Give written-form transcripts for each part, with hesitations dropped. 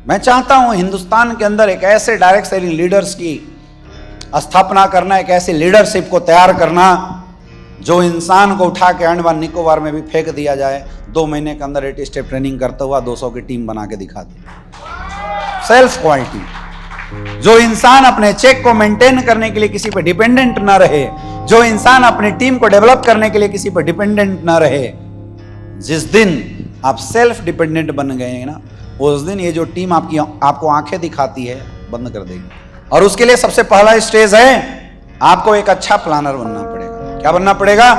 मैं चाहता हूं हिंदुस्तान के अंदर एक ऐसे डायरेक्ट सेलिंग लीडर्स की स्थापना करना, एक ऐसी लीडरशिप को तैयार करना जो इंसान को उठा के अंडमान निकोबार में भी फेंक दिया जाए, 2 महीने के अंदर 8 स्टेप ट्रेनिंग करता हुआ 200 की टीम बना के दिखा दे। सेल्फ क्वालिटी, जो इंसान अपने चेक को मेंटेन करने के लिए किसी पर डिपेंडेंट ना रहे, जो इंसान अपनी टीम को डेवलप करने के लिए किसी पर डिपेंडेंट ना रहे। जिस दिन आप सेल्फ डिपेंडेंट बन गए ना, उस दिन ये जो टीम आपको आंखें दिखाती है बंद कर देगी। और उसके लिए सबसे पहला स्टेज है, आपको एक अच्छा प्लानर बनना पड़ेगा। क्या बनना पड़ेगा?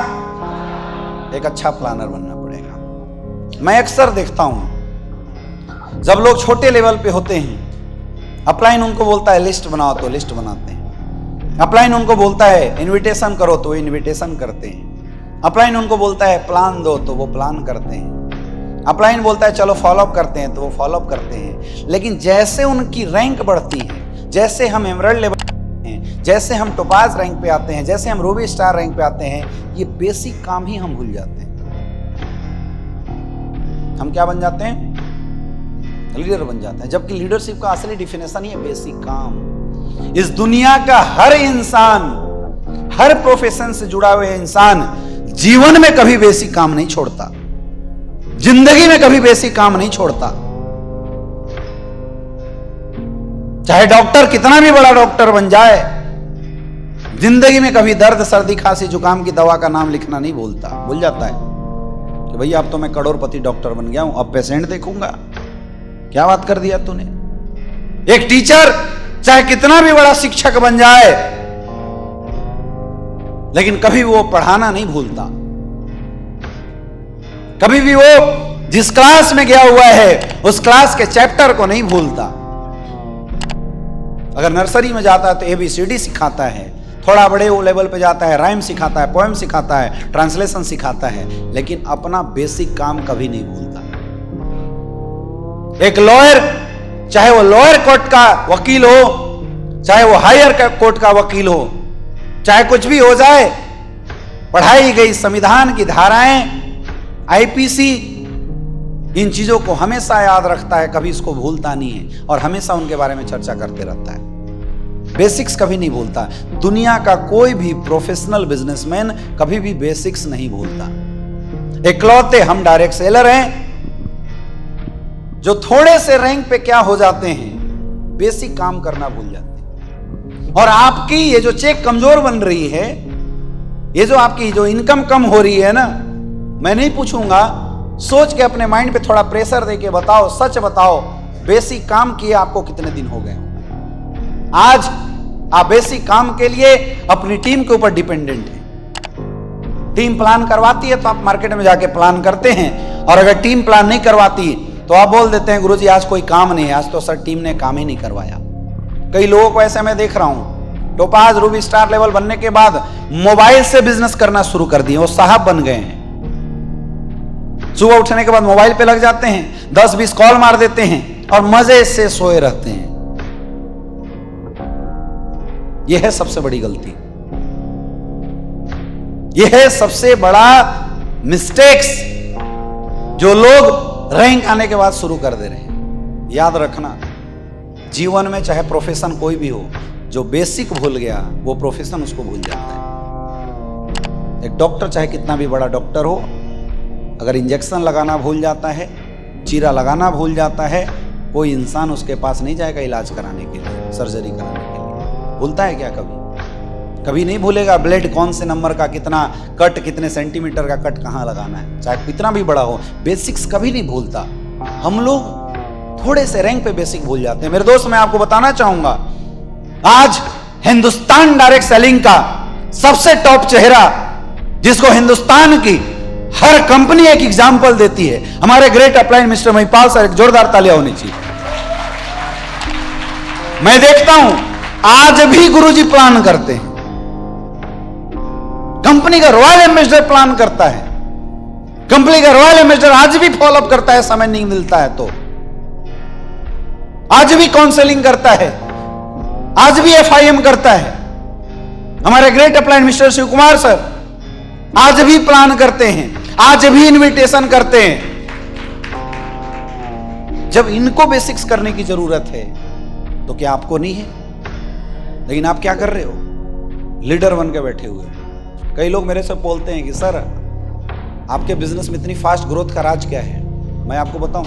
एक अच्छा प्लानर बनना पड़ेगा। मैं अक्सर देखता हूं जब लोग छोटे लेवल पे होते हैं, अपलाइन उनको बोलता है लिस्ट बनाओ तो लिस्ट बनाते हैं, अपलाइन उनको बोलता है इनविटेशन करो तो इनविटेशन करते हैं, अपलाइन उनको बोलता है प्लान दो तो वो प्लान करते हैं, अपलाइन बोलता है चलो फॉलोअप करते हैं तो वो फॉलोअप करते हैं। लेकिन जैसे उनकी रैंक बढ़ती है, जैसे हम एमरल्ड लेवल हैं, जैसे हम टोपाज रैंक पे आते हैं, जैसे हम रूबी स्टार रैंक पे आते हैं, ये बेसिक काम ही हम भूल जाते हैं। हम क्या बन जाते हैं? लीडर बन जाते हैं। जबकि लीडरशिप का असली डिफिनेशन ही है बेसिक काम। इस दुनिया का हर इंसान, हर प्रोफेशन से जुड़ा हुआ इंसान जीवन में कभी बेसिक काम नहीं छोड़ता, जिंदगी में कभी बेसिक काम नहीं छोड़ता। चाहे डॉक्टर कितना भी बड़ा डॉक्टर बन जाए, जिंदगी में कभी दर्द, सर्दी, खांसी, जुकाम की दवा का नाम लिखना नहीं भूलता। भूल जाता है कि भैया अब तो मैं करोड़पति डॉक्टर बन गया हूं, अब पेशेंट देखूंगा। क्या बात कर दिया तूने। एक टीचर चाहे कितना भी बड़ा शिक्षक बन जाए, लेकिन कभी वो पढ़ाना नहीं भूलता। कभी भी वो जिस क्लास में गया हुआ है उस क्लास के चैप्टर को नहीं भूलता। अगर नर्सरी में जाता है तो ABCD सिखाता है, थोड़ा बड़े वो लेवल पे जाता है राइम सिखाता है, पोएम सिखाता है, ट्रांसलेशन सिखाता है, लेकिन अपना बेसिक काम कभी नहीं भूलता। एक लॉयर, चाहे वो लोअर कोर्ट का वकील हो, चाहे वो हायर कोर्ट का वकील हो, चाहे कुछ भी हो जाए, पढ़ाई गई संविधान की धाराएं, IPC, इन चीजों को हमेशा याद रखता है, कभी इसको भूलता नहीं है और हमेशा उनके बारे में चर्चा करते रहता है। बेसिक्स कभी नहीं भूलता। दुनिया का कोई भी प्रोफेशनल बिजनेसमैन कभी भी बेसिक्स नहीं भूलता। इकलौते हम डायरेक्ट सेलर हैं जो थोड़े से रैंक पे क्या हो जाते हैं, बेसिक काम करना भूल जाते हैं। और आपकी ये जो चेक कमजोर बन रही है, ये जो आपकी जो इनकम कम हो रही है ना, मैं नहीं पूछूंगा, सोच के अपने माइंड पे थोड़ा प्रेशर देके बताओ, सच बताओ, बेसिक काम किए आपको कितने दिन हो गए? आज आप बेसिक काम के लिए अपनी टीम के ऊपर डिपेंडेंट हैं। टीम प्लान करवाती है तो आप मार्केट में जाके प्लान करते हैं, और अगर टीम प्लान नहीं करवाती तो आप बोल देते हैं गुरुजी आज कोई काम नहीं है, आज तो सर टीम ने काम ही नहीं करवाया। कई लोगों को ऐसे मैं देख रहा हूं, टोपाज रूबी स्टार लेवल बनने के बाद मोबाइल से बिजनेस करना शुरू कर दिए, वो साहब बन गए हैं। सुबह उठने के बाद मोबाइल पे लग जाते हैं, 10-20 कॉल मार देते हैं और मजे से सोए रहते हैं। यह है सबसे बड़ी गलती, यह है सबसे बड़ा मिस्टेक्स जो लोग रैंक आने के बाद शुरू कर दे रहे हैं। याद रखना, जीवन में चाहे प्रोफेशन कोई भी हो, जो बेसिक भूल गया वो प्रोफेशन उसको भूल जाता है। एक डॉक्टर चाहे कितना भी बड़ा डॉक्टर हो, अगर इंजेक्शन लगाना भूल जाता है, चीरा लगाना भूल जाता है, कोई इंसान उसके पास नहीं जाएगा इलाज कराने के लिए, सर्जरी कराने के लिए। भूलता है क्या? कभी नहीं भूलेगा। ब्लेड कौन से नंबर का, कितना कट, कितने सेंटीमीटर का कट कहाँ लगाना है, चाहे कितना भी बड़ा हो, बेसिक्स कभी नहीं भूलता। हम लोग थोड़े से रैंक पे बेसिक भूल जाते हैं। मेरे दोस्त, मैं आपको बताना चाहूंगा, आज हिंदुस्तान डायरेक्ट सेलिंग का सबसे टॉप चेहरा, जिसको हिंदुस्तान की हर कंपनी एक एग्जाम्पल देती है, हमारे great upline mister Mahipal sir. एक जोरदार तालियां होनी चाहिए। मैं देखता हूं आज भी गुरुजी प्लान करते हैं, कंपनी का रॉयल एम्बेसडर प्लान करता है, कंपनी का रॉयल एम्बेसडर आज भी फॉलोअप करता है, समय नहीं मिलता है तो आज भी काउंसलिंग करता है, आज भी FIM करता है। हमारे great upline mister Shiv Kumar sir आज भी प्लान करते हैं, आज भी इनविटेशन करते हैं। जब इनको बेसिक्स करने की जरूरत है तो क्या आपको नहीं है? लेकिन आप क्या कर रहे हो? लीडर बन के बैठे हुए। कई लोग मेरे से बोलते हैं कि सर आपके बिजनेस में इतनी फास्ट ग्रोथ का राज क्या है? मैं आपको बताऊं,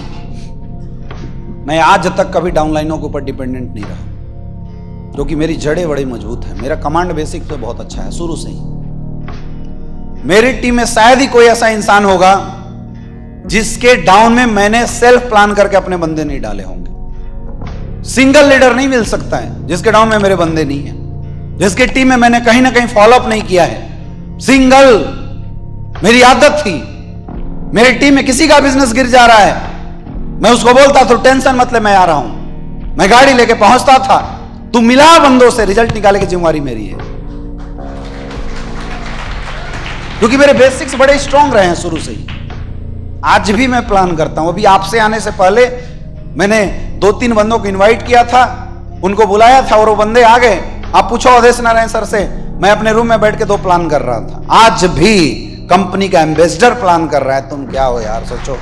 मैं आज तक कभी डाउनलाइनों के ऊपर डिपेंडेंट नहीं रहा, क्योंकि मेरी जड़ें बड़ी मजबूत है। मेरा कमांड बेसिक तो बहुत अच्छा है शुरू से ही। मेरी टीम में शायद ही कोई ऐसा इंसान होगा जिसके डाउन में मैंने सेल्फ प्लान करके अपने बंदे नहीं डाले होंगे। सिंगल लीडर नहीं मिल सकता है जिसके डाउन में मेरे बंदे नहीं है, जिसकी टीम में मैंने कहीं ना कहीं फॉलोअप नहीं किया है। सिंगल मेरी आदत थी। मेरी टीम में किसी का बिजनेस गिर जा रहा है, मैं उसको बोलता तो टेंशन मत ले, मैं आ रहा हूं। मैं गाड़ी लेके पहुंचता था, तू मिला बंदों से, रिजल्ट निकाले की जिम्मेवारी मेरी है, क्योंकि मेरे बेसिक्स बड़े स्ट्रांग रहे हैं शुरू से ही। आज भी मैं प्लान करता हूं। अभी आपसे आने से पहले मैंने 2-3 बंदों को इनवाइट किया था, उनको बुलाया था और वो बंदे आ गए। आप पूछो अवधेश नारायण सर से, मैं अपने रूम में बैठ के 2 प्लान कर रहा था। आज भी कंपनी का एम्बेसडर प्लान कर रहा है। तुम क्या हो यार, सोचो।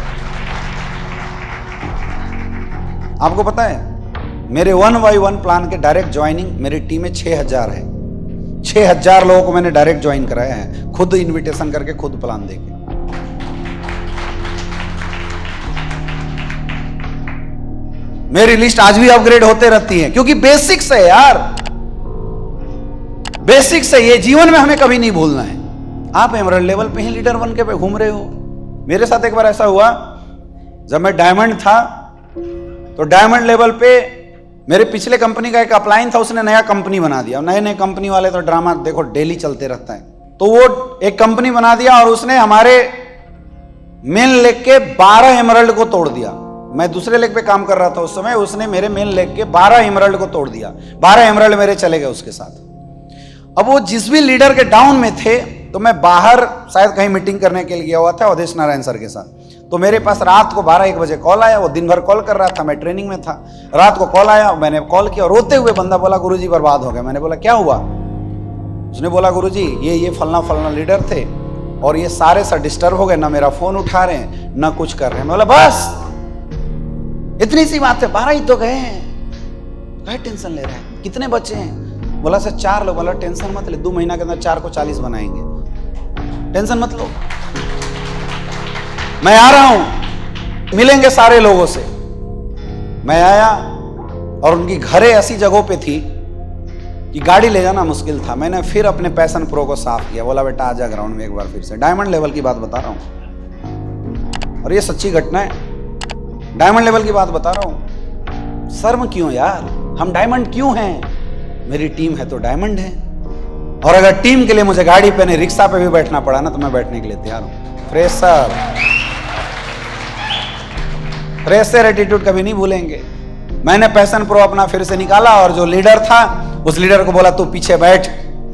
आपको पता है मेरे 1 by 1 प्लान के डायरेक्ट ज्वाइनिंग मेरी टीम में 6000 है। 6000 लोगों को मैंने डायरेक्ट ज्वाइन कराया है, खुद इनविटेशन करके, खुद प्लान देके। मेरी लिस्ट आज भी अपग्रेड होते रहती है, क्योंकि बेसिक्स है यार, बेसिक्स है। ये जीवन में हमें कभी नहीं भूलना है। आप एमरल्ड लेवल पे ही लीडर बन के घूम रहे हो। मेरे साथ एक बार ऐसा हुआ, जब मैं डायमंड था तो डायमंड लेवल पे मेरे पिछले कंपनी का एक अपलाइन था, उसने नया कंपनी बना दिया। नए नए कंपनी वाले तो ड्रामा देखो डेली चलते रहता है। तो वो एक कंपनी बना दिया और उसने हमारे मेन लेग के 12 एमरल्ड को तोड़ दिया। मैं दूसरे लेग पे काम कर रहा था उस समय, उसने मेरे मेन लेग के 12 एमरल्ड को तोड़ दिया। 12 एमरल्ड मेरे चले गए उसके साथ। अब वो जिस भी लीडर के डाउन में थे, तो मैं बाहर शायद कहीं मीटिंग करने के लिए गया हुआ था अवधेश नारायण सर के साथ। तो मेरे पास रात को 12-1 बजे कॉल आया। वो दिन भर कॉल कर रहा था, मैं ट्रेनिंग में था। रात को कॉल आया, मैंने कॉल किया, रोते हुए बंदा बोला गुरुजी बर्बाद हो गया। मैंने बोला क्या हुआ? उसने बोला गुरुजी ये फलना लीडर थे और ये सारे सर डिस्टर्ब हो गए, ना मेरा फोन उठा रहे हैं ना कुछ कर रहे हैं। मैं बोला बस इतनी सी बात है, 12 ही तो गए हैं, क्या टेंशन ले रहे हैं? कितने बच्चे हैं? बोला सर 4 लोग। बोला टेंशन मत ले, 2 महीना के अंदर 4 को 40 बनाएंगे, टेंशन मत लो। मैं आ रहा हूं, मिलेंगे सारे लोगों से। मैं आया और उनकी घरें ऐसी जगहों पे थी कि गाड़ी ले जाना मुश्किल था। मैंने फिर अपने पैशन प्रो को साफ किया, बोला बेटा आजा ग्राउंड में एक बार फिर से। डायमंड लेवल की बात बता रहा हूं और ये सच्ची घटना है, डायमंड लेवल की बात बता रहा हूं। शर्म क्यों यार, हम डायमंड क्यों हैं? मेरी टीम है तो डायमंड है। और अगर टीम के लिए मुझे गाड़ी पे नहीं रिक्शा पे भी बैठना पड़ा ना, तो मैं बैठने के लिए तैयार हूं। फ्रेशर एटीट्यूड कभी नहीं भूलेंगे। मैंने पैशन प्रो अपना फिर से निकाला और जो लीडर था उस लीडर को बोला तू पीछे बैठ,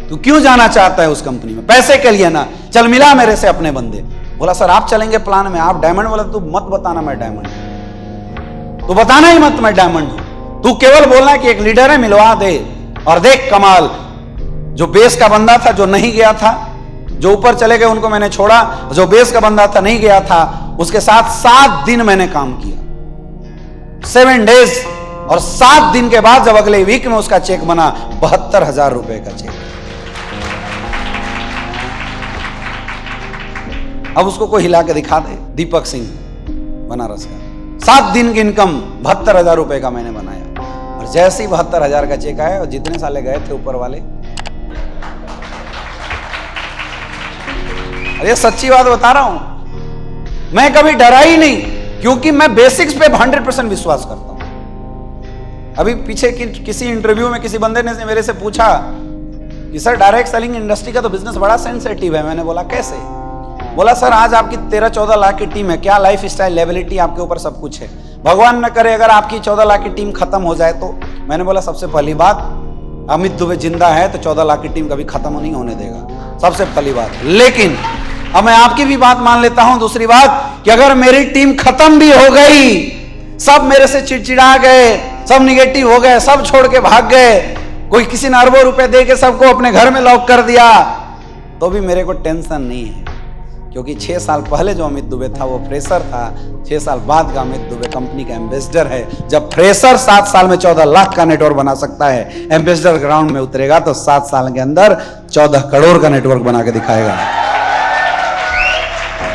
तू क्यों जाना चाहता है उस कंपनी में? पैसे के लिए ना, चल मिला मेरे से अपने बंदे। बोला सर आप चलेंगे प्लान में, आप डायमंड? बोला तू मत बताना मैं डायमंड हूं, तू बताना ही मत मैं डायमंड हूं। तू केवल बोलना कि एक लीडर है, मिलवा दे। और देख कमाल, जो बेस का बंदा था, जो नहीं गया था, जो ऊपर चले गए उनको मैंने छोड़ा, जो बेस का बंदा था नहीं गया था, उसके साथ 7 दिन मैंने काम किया, 7 डेज। और 7 दिन के बाद जब अगले वीक में उसका चेक बना 72,000 रुपए का चेक। अब उसको कोई हिला के दिखा दे, दीपक सिंह बनारस का 7 दिन की इनकम 72,000 रुपए का मैंने बनाया। और जैसे ही 72,000 का चेक आया और जितने साले गए थे ऊपर वाले, अरे सच्ची बात बता रहा हूं, मैं कभी डरा ही नहीं, क्योंकि मैं बेसिक्स पे 100% विश्वास करता हूं। अभी पीछे किसी इंटरव्यू में किसी बंदे ने मेरे से पूछा कि सर डायरेक्ट सेलिंग इंडस्ट्री का तो बिजनेस बड़ा सेंसिटिव है। मैंने बोला कैसे? बोला सर आज आपकी 13-14 लाख की टीम है, क्या लाइफ स्टाइल लेबिलिटी आपके ऊपर सब कुछ है, भगवान न करे अगर आपकी 14 लाख की टीम खत्म हो जाए तो। मैंने बोला सबसे पहली बात, अमित दुबे जिंदा है तो 14 लाख की टीम कभी खत्म नहीं होने देगा, सबसे पहली बात। लेकिन अब मैं आपकी भी बात मान लेता हूं। दूसरी बात कि अगर मेरी टीम खत्म भी हो गई, सब मेरे से चिड़चिड़ा गए, सब निगेटिव हो गए, सब छोड़ के भाग गए, कोई किसी ने अरबों रुपए दे के सबको अपने घर में लॉक कर दिया, तो भी मेरे को टेंशन नहीं है, क्योंकि 6 साल पहले जो अमित दुबे था वो फ्रेशर था, 6 साल बाद का अमित दुबे कंपनी का एम्बेसडर है। जब फ्रेशर 7 साल में 14 लाख का नेटवर्क बना सकता है, एम्बेसडर ग्राउंड में उतरेगा तो 7 साल के अंदर 14 करोड़ का नेटवर्क बना के दिखाएगा।